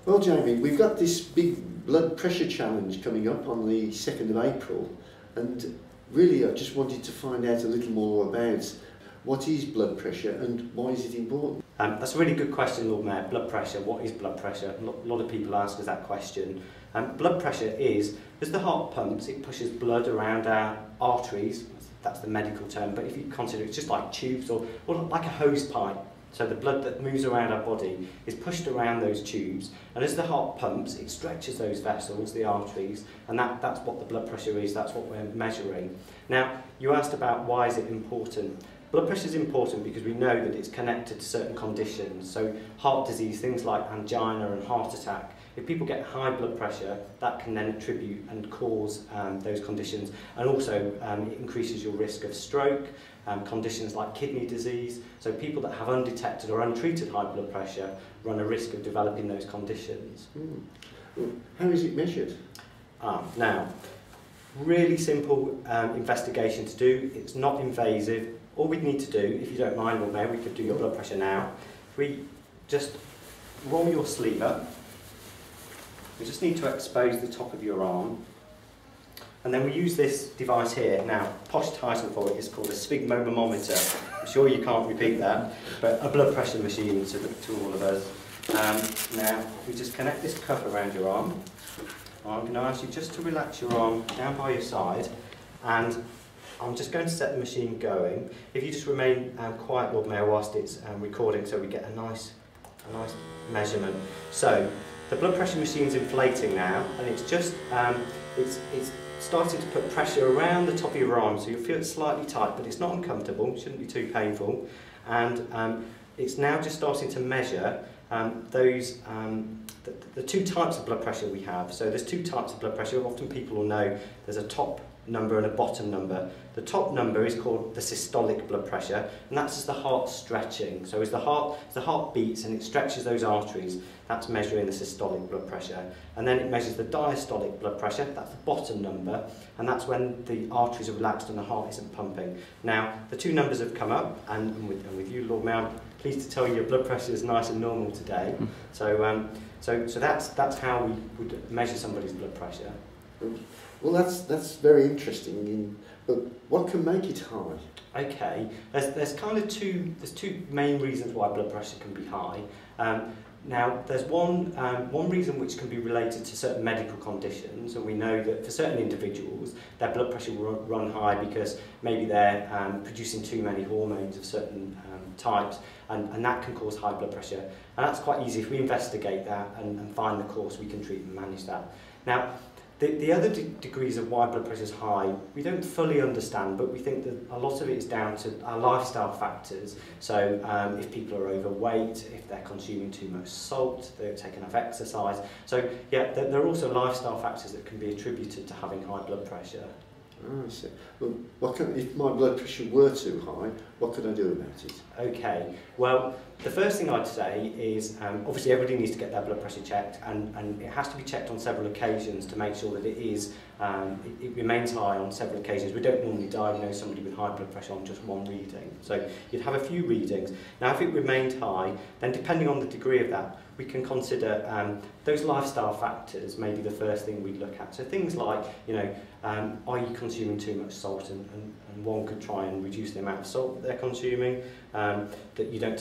Well, Jamie, we've got this big blood pressure challenge coming up on the 2nd of April, and really I just wanted to find out a little more about what is blood pressure and why is it important? That's a really good question, Lord Mayor. Blood pressure, what is blood pressure? A lot of people ask us that question. Blood pressure is, as the heart pumps, it pushes blood around our arteries, that's the medical term, but if you consider it's just like tubes or like a hose pipe. So the blood that moves around our body is pushed around those tubes, and as the heart pumps, it stretches those vessels, the arteries, and that's what the blood pressure is, that's what we're measuring. Now, you asked about why is it important. Blood pressure is important because we know that it's connected to certain conditions. So heart disease, things like angina and heart attack. If people get high blood pressure, that can then attribute and cause those conditions. And also it increases your risk of stroke, conditions like kidney disease. So people that have undetected or untreated high blood pressure run a risk of developing those conditions. Well, how is it measured? Now, really simple investigation to do. It's not invasive. All we'd need to do, if you don't mind, Lord Mayor, we could do your blood pressure now. We just roll your sleeve up. We just need to expose the top of your arm. And then we use this device here. Now, posh title for it is called a sphygmomanometer. I'm sure you can't repeat that, but a blood pressure machine to all of us. Now, we just connect this cuff around your arm. I'm going to ask you just to relax your arm down by your side, and I'm just going to set the machine going. If you just remain quiet, Lord Mayor, whilst it's recording, so we get a nice measurement. So the blood pressure machine's inflating now, and it's just it's starting to put pressure around the top of your arm, so you'll feel it slightly tight, but it's not uncomfortable. It shouldn't be too painful, and it's now just starting to measure the two types of blood pressure we have. So there's two types of blood pressure. Often people will know there's a top number and a bottom number. The top number is called the systolic blood pressure, and that's as the heart stretching. So as the heart beats and it stretches those arteries, that's measuring the systolic blood pressure. And then it measures the diastolic blood pressure, that's the bottom number, and that's when the arteries are relaxed and the heart isn't pumping. Now, the two numbers have come up, and with you, Lord Mayor, I'm pleased to tell you your blood pressure is nice and normal today. So that's how we would measure somebody's blood pressure. Well, that's very interesting. But what can make it high? Okay, there's two main reasons why blood pressure can be high. Now, there's one reason which can be related to certain medical conditions, and we know that for certain individuals, their blood pressure will run high because maybe they're producing too many hormones of certain types, and that can cause high blood pressure. And that's quite easy. If we investigate that and find the cause, we can treat and manage that. Now, the other degrees of why blood pressure is high, we don't fully understand, but we think that a lot of it is down to our lifestyle factors. So if people are overweight, if they're consuming too much salt, they don't take enough exercise. So yeah, there are also lifestyle factors that can be attributed to having high blood pressure. Oh, I see. Well, if my blood pressure were too high, what could I do about it? Okay, well, the first thing I'd say is obviously everybody needs to get their blood pressure checked, and it has to be checked on several occasions to make sure that it remains high on several occasions. We don't normally diagnose somebody with high blood pressure on just one reading. So you'd have a few readings. Now, if it remained high, then depending on the degree of that, we can consider those lifestyle factors, maybe the first thing we'd look at. So things like, are you consuming too much salt? And one could try and reduce the amount of salt that they're consuming. That you don't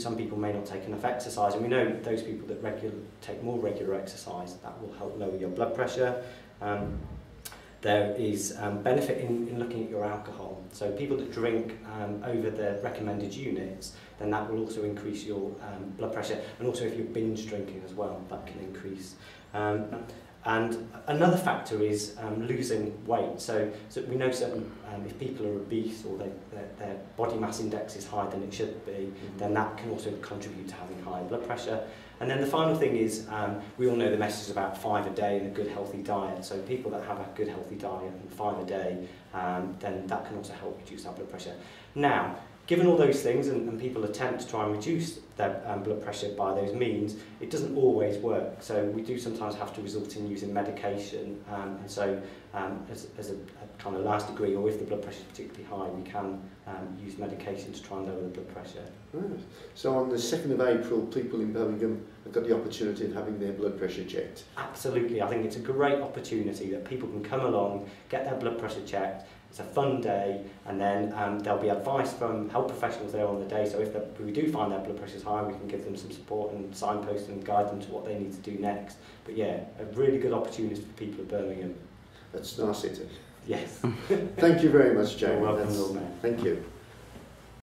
some people may not take enough exercise, and we know those people that take more regular exercise, that will help lower your blood pressure. There is benefit in looking at your alcohol. So people that drink over the recommended units, then that will also increase your blood pressure. And also if you're binge drinking as well, that can increase. And another factor is losing weight. So we know certain, if people are obese or their body mass index is higher than it should be, then that can also contribute to having higher blood pressure. And then the final thing is, we all know the message about 5 a day and a good healthy diet. So people that have a good healthy diet and 5 a day, then that can also help reduce our blood pressure. Now, given all those things, and people attempt to try and reduce their blood pressure by those means, it doesn't always work. So we do sometimes have to resort in using medication, and so as a kind of last degree, or if the blood pressure is particularly high, we can use medication to try and lower the blood pressure. Right. So on the 2nd of April, people in Birmingham have got the opportunity of having their blood pressure checked. Absolutely, I think it's a great opportunity that people can come along, get their blood pressure checked. It's a fun day, and then there'll be advice from health professionals there on the day, so if we do find their blood pressure is high, we can give them some support and signpost and guide them to what they need to do next. But yeah, a really good opportunity for people of Birmingham. That's nice, isn't it? Yes. Thank you very much, Jamie. You're welcome, Lord Mayor. Thank you.